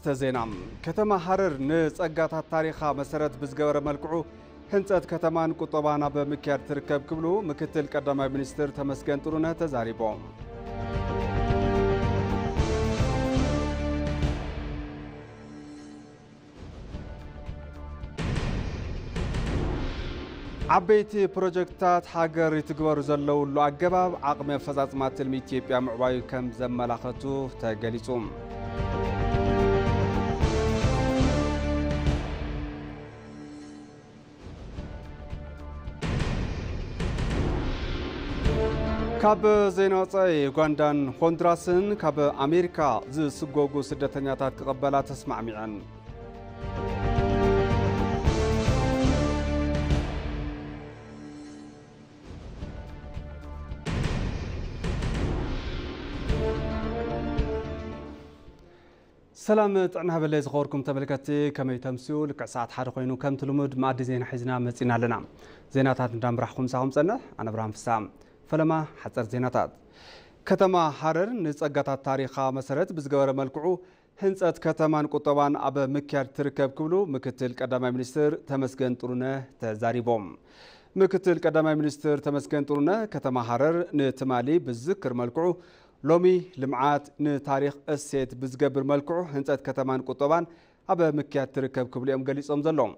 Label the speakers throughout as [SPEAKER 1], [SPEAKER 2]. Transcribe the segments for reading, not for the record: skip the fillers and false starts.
[SPEAKER 1] أرست زينام كتما حرر نصقات تاريخا مسرت بزغبر ملكعو هنصت كتمان قطبانا بمكيار تركب كبلو مكتل قداماي ሚኒስትር ተመስገን ጥሩነህ ተዛሪቦም عبيت بروجكتات حاجر يتجبر زلوا له عجباب عقم فزازمات الميتيبيا معواي كم زملاخته تجلسهم كاب زينوصاي غاندان هوندراسن كاب أمريكا ز سجوجو سدتنياتات قبلات تسمع معن سلام طعنا بالله زخوركم تملكتي كما يتمسيو لك ساعات حد خوينو كم تلمود مادي زين حزنا مصينا لنا زيناتات ندمرحكم ساهم صنه انا ابراهيم فسام فلما حصر زيناتات كتما حرر نصقات تاريخا مسرت بزغبر ملكعو هنصت كتمان قطبان اب مكيار تركب كبلو مكتل قداماي ሚኒስትር ተመስገን ጥሩነህ ተዛሪቦም مكتل قداماي ሚኒስትር ተመስገን ጥሩነህ كتما حرر نتمالي بذكر ملكعو لومي لمعات نتاريخ السيد بزغبر ملكعو هنصت كتمان قطبان اب مكيار تركب كبليهم غليصوم زلوم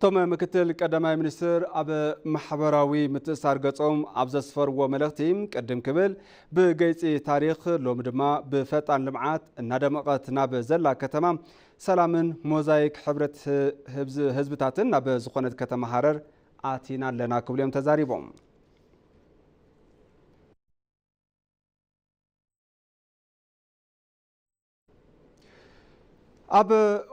[SPEAKER 1] توم مكتل قداماي ሚኒስትር اب محبراوي متسار ገጾም አብዘስፈርዎ መልእክቲም ቀደም ክብል በገይጺ ታሪክ ሎም ድማ በፈጣን ልምዓት እናደመቀት ናብ ዘላ ከተማ ሰላምን ሞዛይክ ሕብረት ህዝብታትን ናብ ዝኾነት ከተማ حرر አቲና ለና ክብሎም ተዛሪቦም أب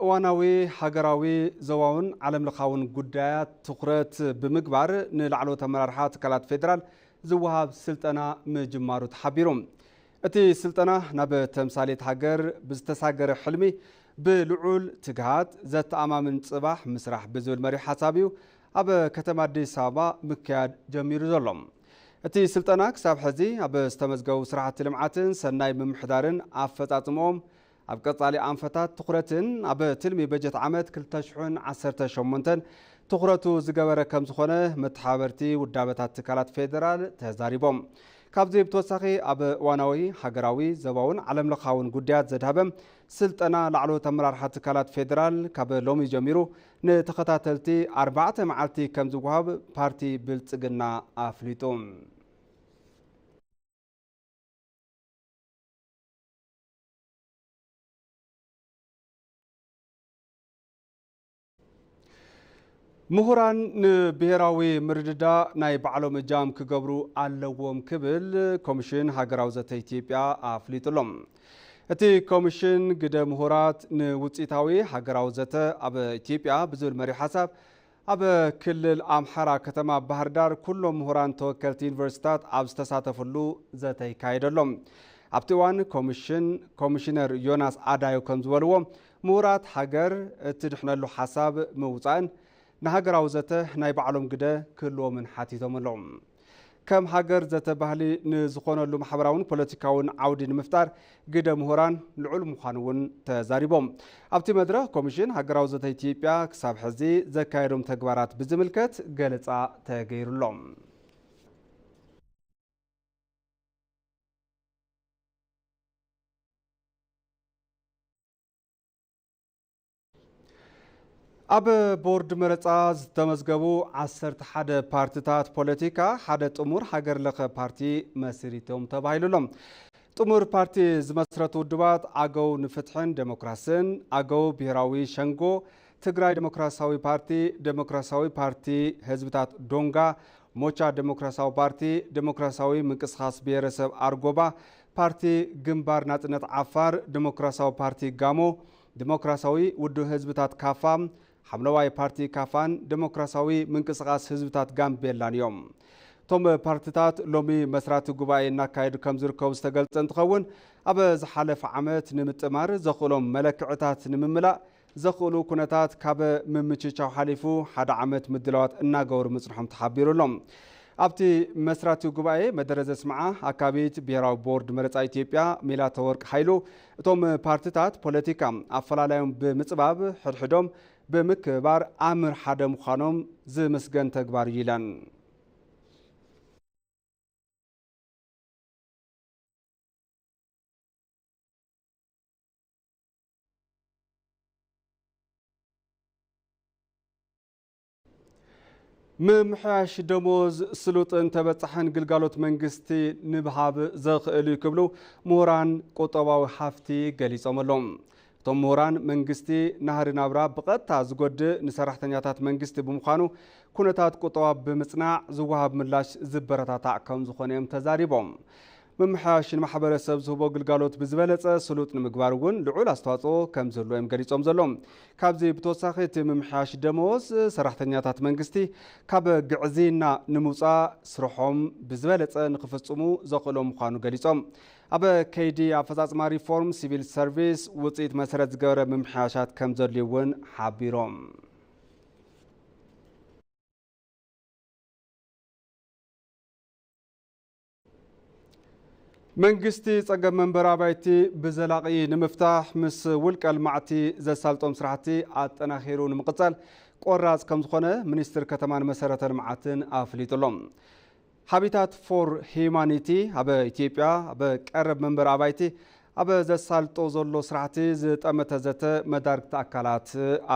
[SPEAKER 1] واناوي حجراوي زواون علم لخاون قدات تخرت بمقبار نلعلو تمرارحات كالات فيدرال زوهاب سلطنا مجمارو تحبيروم اتي سلطنا ناب تمثاليت حجر بزتساقر حلمي بلعول تقهات زت امامن صباح مسرح بزول مري حسابيو أب كتما دي سابا مكياد جميرو زلوم اتي سلطنا كساب حزي أب استمزقو سرعة لمعاتن سناي ممحدارن عفتاتموم أب قطالي أنفتات تخرتن أب تلمي بجت عمد كل تشحن 18 تخرتو زغبره كم زخونه متحابرتي ودابتات تكالات فيدرال تزاريبوم كابزي بتوسخي أب واناوي حجراوي زباون علم لخاون قديات زدهبم سلطنا لعلو تمرارحات تكالات فيدرال كاب لومي جميرو نتخطاتلتي 4 معالتي كم زغوهاب بارتي بلصقنا افليتوم مهران بهراوي مرددا ناي بعلو مجام كقبرو اللووم كبل كوميشن هاجراو زتا إثيوبيا أفليتلوم اتي كوميشن قد مهرات نوتيتاوي هاجراو زتا أب إثيوبيا بزول مري حساب أب كل الأمحرة كتما بهردار كل مهران توكلت يونيفرسيتات أبستساتفلو زتا يكايدلوم أبتوان كوميشنر يوناس آدايو كنزولوم مهرات هاجر تدحنا له حساب موزان نهاجراو زته ناي بعلم قده كله من حاتيتهم اللوم كم هاجر زته بهلي نزخون اللوم محبراون بوليتيكاون عودي نمفتار قده مهران العلم خانون تزاريبهم أبتي مدرة كوميشن هاجراو زته إثيوبيا كساب حزي زكايرم تجبارات بزملكت قالت تغير اللوم أب بورد مرتاز تمزجبو 11 بارتيات بوليتيكا حدا تأمور حجر لخ بارتي مسيرتهم تبايلهم تأمور بارتي زمسرتو الدبات أجو نفتحن ديمقراسين أجو بيراوي شنغو تجراي ديمقراساوي بارتي حزبتات دونغا موچا ديمقراساوي منقص خاص بيرسب أرغوبا بارتي جنبار ناتنت عفار ديمقراساوي بارتي جامو ديمقراساوي ودو حزبتات كافام حملواي بارتي كافان ديمقراساوي منقصاص حزبتات غامبيلان يوم توم بارتيتات لومي مسرات غباي ناكايد كم زركو استغلط انتخون اب زحلف عامت نمطمار زخولم ملكعتات نمملا زخولو كنتات كاب ممچچاو حليفو حدا عامت مدلوات اناغور مصرحم تحبيرلهم ኣብቲ መስራቲ ጉባኤ መደረ ዘስምዓ ኣካቢት ብሄራዊ ቦርድ መረፃ ኢትዮጵያ ሜላተወርቅ ሃይሉ እቶም ፓርቲታት ፖለቲካ ኣፈላላዮም ብምጽባብ ሕድሕዶም ብምክባር ኣምር ሓደ ምዃኖም ዝምስገን ተግባር እዩ ኢለን። ምምሕያሽ ደሞዝ ስሉጥን ተበጻሕን ግልጋሎት መንግስቲ ንብሃብ ዘኽእሉ ይክብሉ ምሁራን ቁጠባዊ ሃፍቲ ገሊጾም ኣሎም። እቶም ምሁራን መንግስቲ ናህሪ ናብራ ብቐጥታ ዝጎድእ ንሰራሕተኛታት መንግስቲ ብምዃኑ ኩነታት ቁጠባ ብምጽናዕ ዝወሃብ ምላሽ ዝበረታታዕ ከም ዝኾነ እዮም ተዛሪቦም። ምምሕያሽ ንማሕበረሰብ ዝህቦ ግልጋሎት ብዝበለጸ ስሉጥ ንምግባር እውን ልዑል ኣስተዋጽኦ ከም ዘለዎ እዮም ገሊጾም ዘሎም። ካብዚ ብተወሳኺ እቲ ምምሕያሽ ደመወዝ ሰራሕተኛታት መንግስቲ ካብ ግዕዚና ንምውፃእ ስርሖም ብዝበለጸ ንክፍጽሙ ዘኽእሎም ምዃኑ ገሊጾም ኣብ ከይዲ ኣፈጻጽማ ሪፎርም ሲቪል ሰርቪስ ውፅኢት መሰረት ዝገበረ ምምሕያሻት ከም ዘድልዩ እውን ሓቢሮም። መንግስቲ ጸገም መንበር ኣባይቲ ብዘላቂ ንምፍታሕ ምስ ውልቀ ልማዕቲ ዘሳልጦም ስራሕቲ ኣጠናኺሩ ንምቕጻል ቆራጽ ከም ዝኾነ ሚኒስትር ከተማን መሰረተ ልምዓትን ኣፍሊጡሎም። ሃቢታት ፎር ሂዩማኒቲ ኣብ ኢትዮጵያ ኣብ ቀረብ መንበር ኣባይቲ ኣብ ዘሳልጦ ዘሎ ስራሕቲ ዝጠመተ ዘተ መዳርግቲ ኣካላት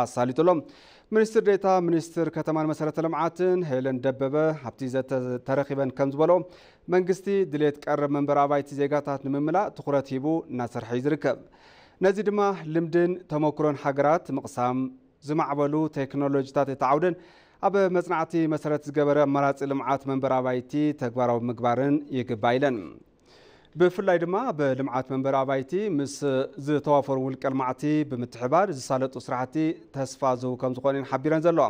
[SPEAKER 1] ኣሳሊጡሎም። ሚኒስትር ዴታ ሚኒስትር ከተማን መሰረተ ልምዓትን ሄለን ደበበ ኣብቲ ዘተ ተረኺበን ከም ዝበሎ መንግስቲ ድሌት ቀረብ መንበር ኣባይቲ ዜጋታት ንምምላእ ትኩረት ሂቡ እናሰርሐ ይዝርከብ። ነዚ ድማ ልምድን ተመክሮን ሃገራት ምቕሳም ዝማዕበሉ ቴክኖሎጂታት የተዓውድን ኣብ መጽናዕቲ መሰረት ዝገበረ ኣማራጺ ልምዓት መንበር ኣባይቲ ተግባራዊ ምግባርን ይግባእ ኢለን። ብፍላይ ድማ በልምዓት መንበር ኣባይቲ ምስ ዝተዋፈሩ ውልቀ ልማዕቲ ብምትሕባር ዝሳለጡ ስራሕቲ ተስፋ ዝህቡ ከም ዝኾነ ሓቢረን ዘለዋ።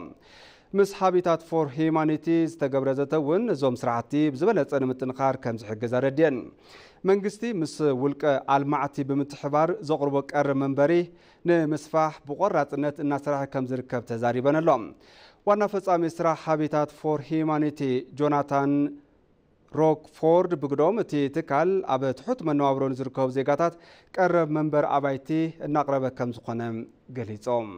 [SPEAKER 1] ምስ ሃቢታት ፎር ሂዩማኒቲ ዝተገብረ ዘተ እውን እዞም ስራሕቲ ብዝበለጸ ንምጥንኻር ከም ዝሕግዝ ኣረድየን። መንግስቲ ምስ ውልቀ ኣልማዕቲ ብምትሕባር ዘቕርቦ ቀረብ መንበሪ ንምስፋሕ ብቆራጽነት እናሰርሐ ከም ዝርከብ ተዛሪበን ኣሎ። ዋና ፈጻሚ ስራሕ ሃቢታት ፎር ሂዩማኒቲ ጆናታን ሮክፎርድ ብግዶም እቲ ትካል ኣብ ትሑት መነባብሮ ዝርከቡ ዜጋታት ቀረብ መንበር ኣባይቲ እናቕረበ ከም ዝኾነ ገሊጾም።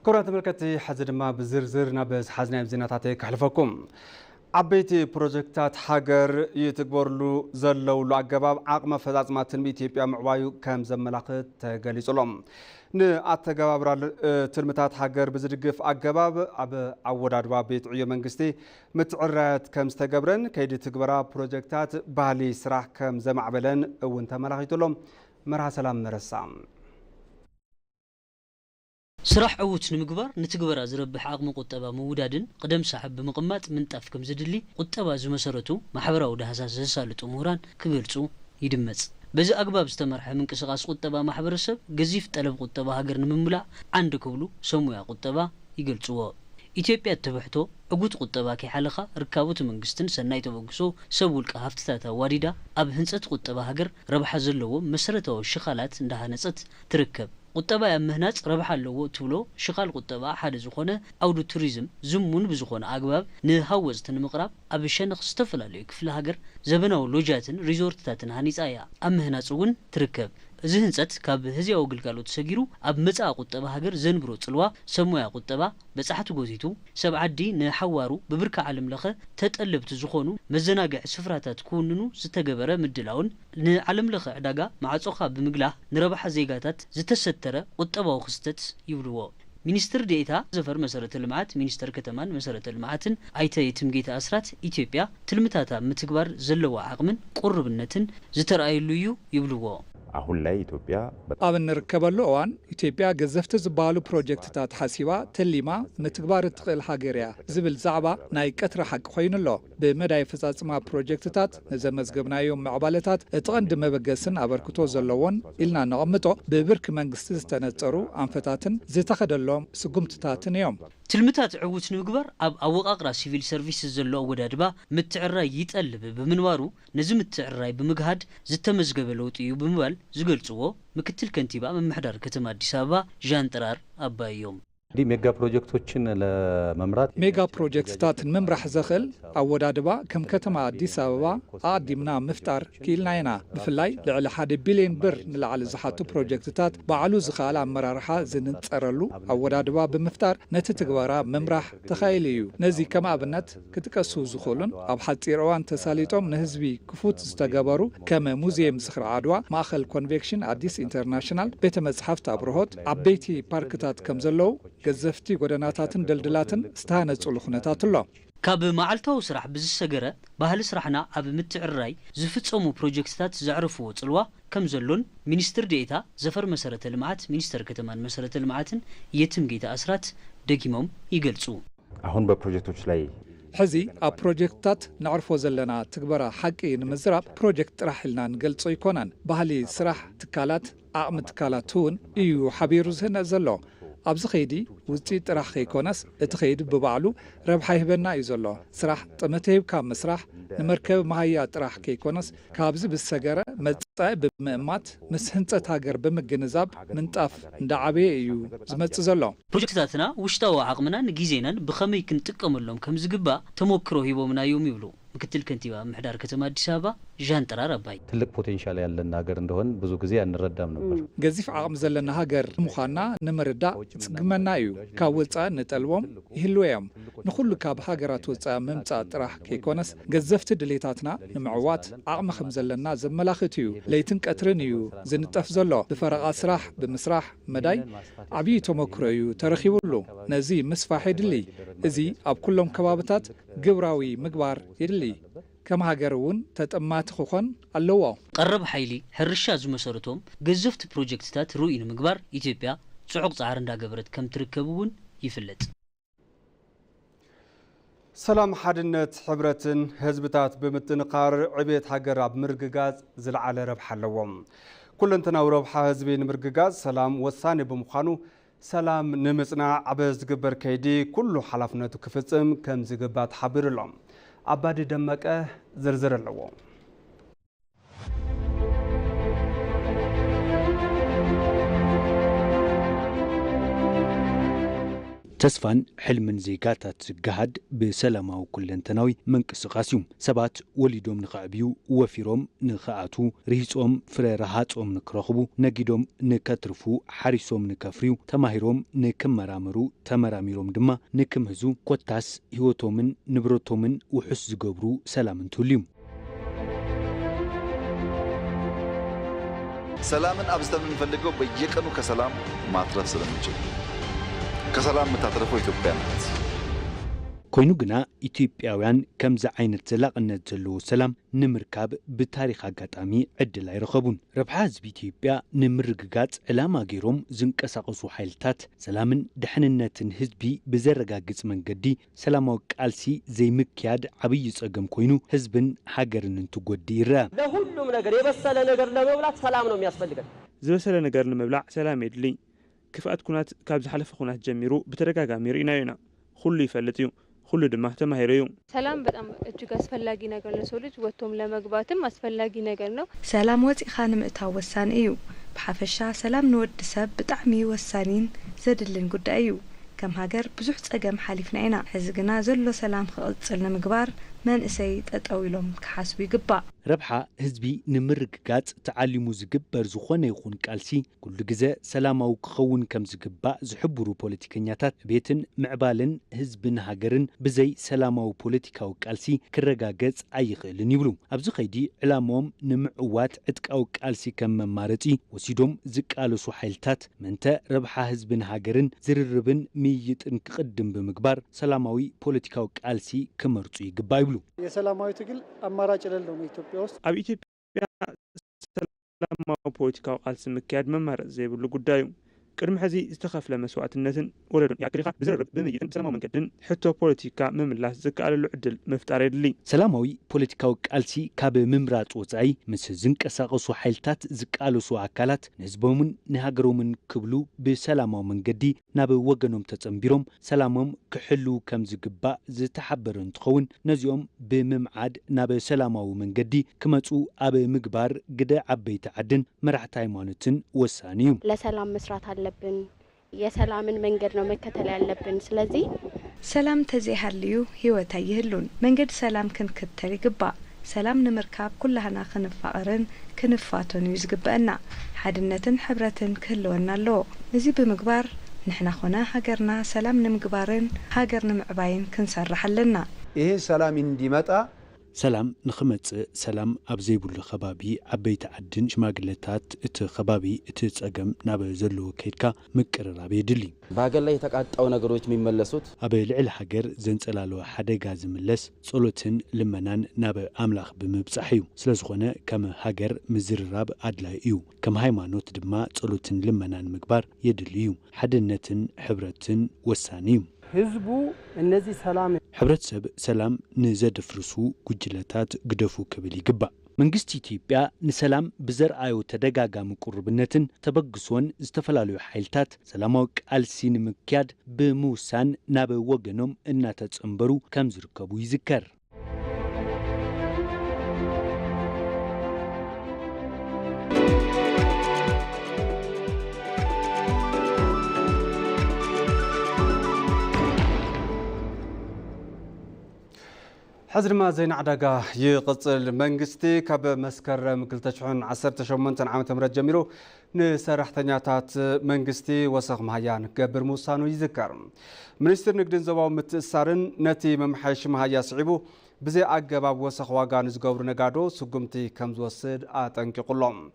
[SPEAKER 1] كرة تملكتي حزدما بزرزر نبز حزنا بزيناتات كحلفكم عبيتي بروجكتات حجر يتكبرلو زلولو عقباب عقمة فزازما تنمي إثيوبيا معوايو كام زملاقت تقاليصولهم نأتقباب تلمتات حجر بزرقف عقباب عب عود عدوا بيت عيو منقستي متعرات كام استقبرن كيدي تكبرا بروجكتات بالي سراح كام زمعبلن وانتا ملاقيتولهم مرحا سلام مرسام
[SPEAKER 2] سراح عوت نمقبر نتقبر أزربح عقم قطبة مودادن قدم صاحب بمقمات من تافكم زدلي قطبة زمسرتو محبرة ودهساس زسالة أموران كبيرتو يدمت بزي أقباب استمرح من كسغاس قطبة محبر السب قزيف طلب قطبة هاقر نمملا عند كولو سمويا قطبة يقلتوا إثيوبيا تبحتو عقود قطبة كي حلقة ركابوت منقستن سنايتو بقسو سبولك هافتتاتا واردة أب هنسات قطبة هاقر ربح زلو مسرتو الشخالات اندها نسات تركب قطبة مهنات ربح اللو تولو شغال قطبة حد زخونة أو دو توريزم زمون بزخونة أقباب نهاوز تنمقرب أبشان استفلا ليك في الهجر ዘበናው ሎጃትን ሪዞርትታትን ሃኒጻ እያ ኣብ ምህናጽ እውን ትርከብ እዚ ህንጸት ካብ ህዝያዊ ግልጋሎት ሰጊሩ ኣብ መጻእ ቁጠባ ሃገር ዘንብሮ ጽልዋ ሰሞያ ቁጠባ በጻሕቲ ጎቲቱ ሰብ ዓዲ ንሓዋሩ ብብርካ ዓለም ለኸ ተጠለብቲ ዝኾኑ መዘናግዕ ስፍራታት ክውንኑ ዝተገበረ ምድላውን ንዓለም ለኸ ዕዳጋ ማዕጾኻ ብምግላህ ንረባሓ ዜጋታት ዝተሰተረ ቁጠባዊ ክስተት ይብልዎ ሚኒስትር ዴኤታ ዘፈር መሰረተ ልምዓት ሚኒስተር ከተማን መሰረተ ልምዓትን አይተ የትምጌታ አስራት ኢትዮጵያ ትልምታታ ምትግባር ዘለዋ አቅምን ቁርብነትን ዝተራእየሉ እዩ ይብልዎ
[SPEAKER 3] አሁን ላይ ኢትዮጵያ
[SPEAKER 4] አብን ርከበሉ እዋን ኢትዮጵያ ገዘፍቲ ዝባሉ ፕሮጀክትታት ሐሲባ ተሊማ ምትግባር ትኽእል ሃገርያ ዝብል ዛዕባ ናይ ቀትሪ ሐቅ ኮይኑሎ በመዳይ ፈጻጽማ ፕሮጀክትታት ነዘመዝገብናዮም ማዕባለታት እጥቐንዲ መበገስን አበርክቶ ዘለዎን ኢልና ነቐምጦ በብርክ መንግስቲ ዝተነጸሩ አንፈታትን ዝተኸደሎም ስጉምትታትን እዮም
[SPEAKER 2] ትልምታት ዕውት ንምግባር ኣብ ኣወቃቅራ ሲቪል ሰርቪስ ዘሎ ወዳድባ ምትዕራይ ይጠልብ ብምንባሩ ነዚ ምትዕራይ ብምግሃድ ዝተመዝገበ ለውጥ እዩ ብምባል ዝገልጽዎ ምክትል ከንቲባ መምሕዳር ከተማ አዲስ አበባ ዣንጥራር አባዮም
[SPEAKER 3] ዲ ሜጋ ፕሮጀክቶችን ለመምራት
[SPEAKER 4] ሜጋ ፕሮጀክትታትን መምራሕ ዘኽእል ኣወዳድባ ከም ከተማ አዲስ አበባ ኣዲምና ምፍጣር ኪልናይና ብፍላይ ልዕሊ 1 ቢልዮን ብር ንላዕሊ ዝሓቱ ፕሮጀክትታት ባዕሉ ዝኻል ኣመራርሓ ዝንጸረሉ ኣወዳድባ ብምፍጣር ነቲ ትግበራ መምራሕ ተኻይሉ እዩ ነዚ ከም ኣብነት ክትቀሱ ዝኽእሉን ኣብ ሓጺር እዋን ተሳሊጦም ንህዝቢ ክፉት ዝተገበሩ ከም ሙዚየም ዝኽሪ ዓድዋ ማእኸል ኮንቬክሽን አዲስ ኢንተርናሽናል ቤተ መጽሓፍቲ ኣብርሆት ዓበይቲ ፓርክታት ከም ዘለዉ ገዘፍቲ ጎደናታትን ደልድላትን ዝተሃነጹሉ ኩነታት ኣሎ
[SPEAKER 2] ካብ መዓልታዊ ስራሕ ብዝሰገረ ባህሊ ስራሕና ኣብ ምትዕራይ ዝፍጸሙ ፕሮጀክትታት ዘዕርፍዎ ጽልዋ ከም ዘሎን ሚኒስትር ዴኤታ ዘፈር መሰረተ ልምዓት ሚኒስተር ከተማን መሰረተ ልምዓትን የትምጌታ አስራት ደጊሞም ይገልጹ
[SPEAKER 3] አሁን በፕሮጀክቶች ላይ
[SPEAKER 4] ሕዚ ኣብ ፕሮጀክትታት ነዕርፎ ዘለና ትግበራ ሓቂ ንምዝራብ ፕሮጀክት ጥራሕ ኢልና ንገልጾ ይኮናን ባህሊ ስራሕ ትካላት ኣቕሚ ትካላት እውን እዩ ሓቢሩ ዝህነእ ዘሎ ኣብዚ ኸይዲ ውፅኢት ጥራሕ ከይኮነስ እቲ ኸይዲ ብባዕሉ ረብሓ ይህበና እዩ ዘሎ ስራሕ ጥመት ሂብካ ምስራሕ ንመርከብ መሃያ ጥራሕ ከይኮነስ ካብዚ ብሰገረ መጻኢ ብምእማት ምስ ህንጸት ሃገር ብምግንዛብ ምንጣፍ እንዳዓበየ እዩ ዝመጽእ ዘሎ
[SPEAKER 2] ፕሮጀክትታትና ውሽጣዊ ዓቕምናን ግዜናን ብኸመይ ክንጥቀመሎም ከም ዝግባእ ተሞክሮ ሂቦምና እዮም ይብሉ ምክትል ከንቲባ መምሕዳር ከተማ አዲስ አበባ ዣንጥራር አባይ
[SPEAKER 3] ትልቅ ፖቴንሻል ያለን ሀገር እንደሆን ብዙ ጊዜ አንረዳም ነበር
[SPEAKER 4] ገዚፍ ዓቕሚ ዘለና ሃገር ምዃና ንምርዳእ ጽግመና እዩ ካብ ወጻኢ ንጠልቦም ይህልወዮም ንኹሉ ካብ ሃገራት ወጻኢ ምምጻእ ጥራሕ ከይኮነስ ገዘፍቲ ድሌታትና ንምዕዋት ዓቕሚ ከም ዘለና ዘመላኽት እዩ ለይትን ቀትርን እዩ ዝንጠፍ ዘሎ ብፈረቓ ስራሕ ብምስራሕ መዳይ ዓብዪ ተሞክሮ እዩ ተረኺቡሉ ነዚ ምስፋሕ የድሊ እዚ ኣብ ኩሎም ከባቢታት ግብራዊ ምግባር የድሊ ከም ሃገር እውን ተጠማቲ ክኾን ኣለዎ
[SPEAKER 2] ቀረብ ሓይሊ ሕርሻ ዝመሰረቶም ገዘፍቲ ፕሮጀክትታት ሩኡይ ንምግባር ኢትዮጵያ ጽዑቕ ጻዕር እንዳገበረት ከም ትርከብ እውን ይፍለጥ
[SPEAKER 1] ሰላም ሓድነት ሕብረትን ህዝብታት ብምጥንኻር ዕብየት ሃገር ኣብ ምርግጋጽ ዝለዓለ ረብሓ ኣለዎም ኩለንተናዊ ረብሓ ህዝቢ ንምርግጋጽ ሰላም ወሳኒ ብምዃኑ ሰላም ንምጽናዕ ዓበ ዝግበር ከይዲ ኩሉ ሓላፍነቱ ክፍጽም ከም ዝግባእ ተሓቢሩሎም አባዲ ደመቀ ዝርዝር ኣለዎ
[SPEAKER 5] ተስፋን ሕልምን ዜጋታት ዝገሃድ ብሰላማዊ ኩለንተናዊ መንቅስቃስ እዩ ሰባት ወሊዶም ንኽዕብዩ ወፊሮም ንኽኣቱ ርሂጾም ፍረ ረሃጾም ንክረኽቡ ነጊዶም ንከትርፉ ሓሪሶም ንከፍርዩ ተማሂሮም ንክመራመሩ ተመራሚሮም ድማ ንክምህዙ ኮታስ ህይወቶምን ንብረቶምን ውሑስ ዝገብሩ ሰላም እንትህልዩ
[SPEAKER 6] ሰላምን አብዝተን የምንፈልገው በየቀኑ ከሰላም ማትረፍ ስለምንችል ከሰላም መታተረፈው ኢትዮጵያ ናት
[SPEAKER 5] ኮይኑ ግና ኢትዮጵያውያን ከምዚ ዓይነት ዘላቕነት ዘለዎ ሰላም ንምርካብ ብታሪኽ አጋጣሚ ዕድል አይረኸቡን ረብሓ ህዝቢ ኢትዮጵያ ንምርግጋጽ ዕላማ ገይሮም ዝንቀሳቐሱ ሓይልታት ሰላምን ድሕንነትን ህዝቢ ብዘረጋግጽ መንገዲ ሰላማዊ ቃልሲ ዘይምክያድ ዓብይ ጸገም ኮይኑ ህዝብን ሃገርን እንትጎዲ ይረአ
[SPEAKER 7] ለሁሉም ነገር የበሰለ ነገር ለመብላት ሰላም ነው የሚያስፈልገን
[SPEAKER 8] ዝበሰለ ነገር ለመብላዕ ሰላም የድሊ ክፍአት ኩናት ካብ ዝሓለፈ ኩናት ጀሚሩ በተደጋጋሚ ርኢናዮ ኢና ሁሉ ይፈልጥ እዩ ሁሉ ድማ ተማሂሩ እዩ
[SPEAKER 9] ሰላም በጣም እጅግ አስፈላጊ ነገር ለሰው ልጅ ወጥቶም ለመግባትም አስፈላጊ ነገር ነው
[SPEAKER 10] ሰላም ወጪኻ ንምእታው ወሳኒ እዩ ብሓፈሻ ሰላም ንወዲ ሰብ ብጣዕሚ ወሳኒን ዘድልን ጉዳይ እዩ ከም ሃገር ብዙሕ ጸገም ሓሊፍና ኢና ሕዚ ግና ዘሎ ሰላም ክቕጽል ንምግባር መንእሰይ ጠጠው ኢሎም ክሓስቡ ይግባእ
[SPEAKER 5] ረብሓ ህዝቢ ንምርግጋጽ ተዓሊሙ ዝግበር ዝኾነ ይኹን ቃልሲ ኩሉ ግዜ ሰላማዊ ክኸውን ከም ዝግባእ ዝሕብሩ ፖለቲከኛታት ቤትን ምዕባልን ህዝብን ሃገርን ብዘይ ሰላማዊ ፖለቲካዊ ቃልሲ ክረጋገጽ ኣይኽእልን ይብሉ ኣብዚ ኸይዲ ዕላማኦም ንምዕዋት ዕጥቃዊ ቃልሲ ከም መማረጺ ወሲዶም ዝቃለሱ ሓይልታት መንተ ረብሓ ህዝብን ሃገርን ዝርርብን ምይይጥን ክቅድም ብምግባር ሰላማዊ ፖለቲካዊ ቃልሲ ክመርጹ ይግባእ ይብሉ
[SPEAKER 11] የሰላማዊ ትግል አማራጭ የሌለው ነው ኢትዮጵያ ውስጥ
[SPEAKER 8] ኣብ ኢትዮጵያ ሰላማዊ ፖለቲካዊ ቃልሲ ምክያድ መማረጽ ዘይብሉ ጉዳዩ ቅድሚ ሕዚ ዝተኸፍለ መስዋዕትነትን ወለዱን ያክሪኻ ብዝርርብ ብምይጥን ሰላማዊ መንገድን ሕቶ ፖለቲካ ምምላስ ዝከኣለሉ ዕድል ምፍጣር የድሊ
[SPEAKER 5] ሰላማዊ ፖለቲካዊ ቃልሲ ካብ ምምራጽ ወጻኢ ምስ ዝንቀሳቐሱ ሓይልታት ዝቃለሱ ኣካላት ንህዝቦምን ንሃገሮምን ክብሉ ብሰላማዊ መንገዲ ናብ ወገኖም ተጸምቢሮም ሰላሞም ክሕልው ከም ዝግባእ ዝተሓበረ እንትኸውን ነዚኦም ብምምዓድ ናብ ሰላማዊ መንገዲ ክመጹ ኣብ ምግባር ግደ ዓበይቲ ዓድን መራሕቲ ሃይማኖትን ወሳኒ እዩ
[SPEAKER 12] ለሰላም መስራት አለብን የሰላምን መንገድ ነው መከተል ያለብን ስለዚህ
[SPEAKER 10] ሰላም ተዘይሃልዩ ህይወት አይህሉን መንገድ ሰላም ክንከተል ይግባእ ሰላም ንምርካብ ኩላህና ክንፋቀርን ክንፋቶን ይዝግበአና ሓድነትን ሕብረትን ክህልወና ኣሎ እዚ ብምግባር ንሕና ኾነ ሃገርና ሰላም ንምግባርን ሃገር ንምዕባይን ክንሰርሕ ኣለና
[SPEAKER 13] ይሄ ሰላም እንዲመጣ
[SPEAKER 5] ሰላም ንኽመጽእ ሰላም ኣብ ዘይብሉ ከባቢ ዓበይቲ ዓድን ሽማግለታት እቲ ከባቢ እቲ ጸገም ናብ ዘለዎ ከይድካ ምቅርራብ የድሊ
[SPEAKER 14] በሀገር ላይ የተቃጣው ነገሮች የሚመለሱት
[SPEAKER 5] ኣብ ልዕሊ ሃገር ዘንጸላለወ ሓደጋ ዝምለስ ጸሎትን ልመናን ናብ ኣምላኽ ብምብጻሕ እዩ ስለ ዝኾነ ከም ሃገር ምዝርራብ ኣድላይ እዩ ከም ሃይማኖት ድማ ጸሎትን ልመናን ምግባር የድሊ እዩ ሓድነትን ሕብረትን ወሳኒ እዩ
[SPEAKER 11] ህዝቡ እነዚህ ሰላም
[SPEAKER 5] ሕብረተሰብ ሰላም ንዘደፍርሱ ጉጅለታት ግደፉ ክብል ይግባእ መንግስቲ ኢትዮጵያ ንሰላም ብዘርአዮ ተደጋጋሚ ቁርብነትን ተበግሶን ዝተፈላለዩ ሓይልታት ሰላማዊ ቃልሲ ንምክያድ ብምውሳን ናብ ወገኖም እናተጸምበሩ ከም ዝርከቡ ይዝከር
[SPEAKER 1] حزر ما زين عداقة يقصل منغستي كاب مسكرم 2018 عام تمرد جميرو نسرح تنياتات منغستي وسخ مهيان قبر موسانو يذكر منستر نقدن زواو متأسارن نتي ممحيش مهيا صعبو بزي أقباب وسخ واقع نزقور نقادو سقمتي كمز وصد آتنكي قلوم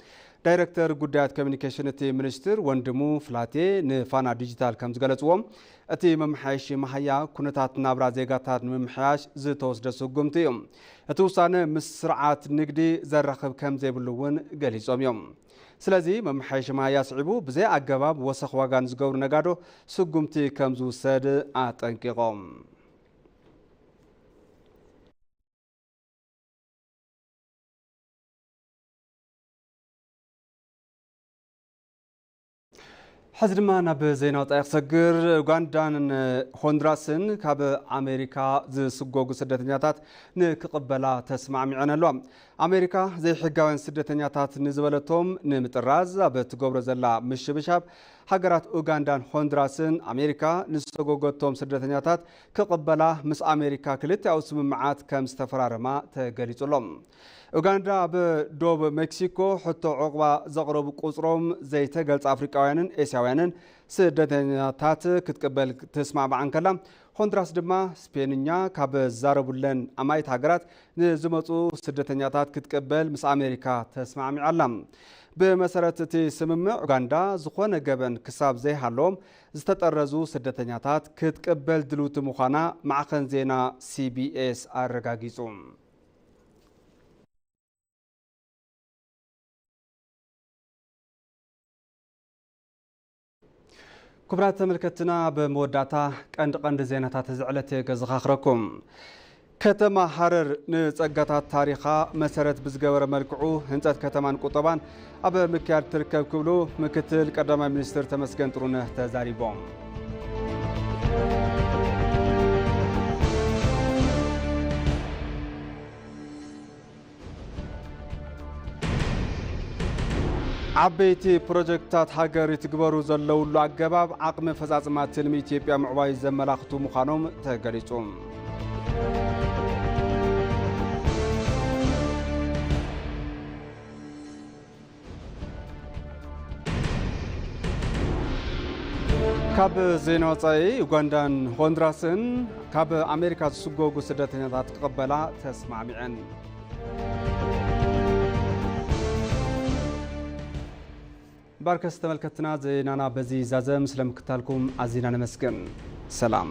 [SPEAKER 1] دايركتر قدات كوميونيكيشن تي منستر وندمو فلاتي نفانا ديجيتال كمز غلطوهم أتي ممحيش مهيا كنتات نابرا زيغاتات ممحيش زيتوس دسوغمتي يوم أتوسان مسرعات نقدي زرخب كم زيبلوون قليسوم يوم سلازي ممحيش مهيا صعبو بزي أقباب وسخ واغان زغور نقادو سوغمتي كمزو ساد آتنكي قوم حزر ما نب زينات أخسر أوغندان هوندراسن كاب أمريكا زي سجوج سدتنياتات نقبلا تسمع معنا لهم أمريكا زي حجوان سدتنياتات نزولتهم نمتراز بتجبر زلا مش بشاب حجرات أوغندان هوندراسن أمريكا نسجوجتهم سدتنياتات كقبلا مس أمريكا كلت أو سمعات كم استفرار ما تجريت لهم أوغندا بدوب مكسيكو حتى عقبة زغرب قصرهم زي تجلس أفريقيانن إسيويانن سدتنياتات كتقبل تسمع عن كلام هوندراس دما سبينيا كاب زاربولن أمايت هاجرات نزمتو سدتنياتات كتقبل مس أمريكا تسمع معلم بمسارات تسمم أوغندا زخون جبن كساب زي حلوم استطرزو سدتنياتات كتقبل دلوت مخانا مع خنزينا CBS الرقاقيزوم كبرات ملكتنا بموداتا قند زيناتات زعلت غزخاخركم كتما حرر نصقاتات تاريخا مسرت بزغور ملكعو هنصت كتمان قطبان اب مكيار تركب كبلو مكتل قدما منستر تمسكن طرونه تزاريبوم عبيتي بروجكتات هاجر يتكبروا زلوا له أجباب عقم فزازمات تلمي إثيوبيا معواي زملاختو مخانوم تقريتهم ካብ ዜና ወፃኢ ኡጋንዳን ሆንዱራስን ካብ ኣሜሪካ ዝስጎጉ ስደተኛታት ክቕበላ ተስማዕሚዐን። ባርከስ ተመልከትና ዜናና በዚ ዛዘም ስለምክታልኩም ኣዚና ነመስግን። ሰላም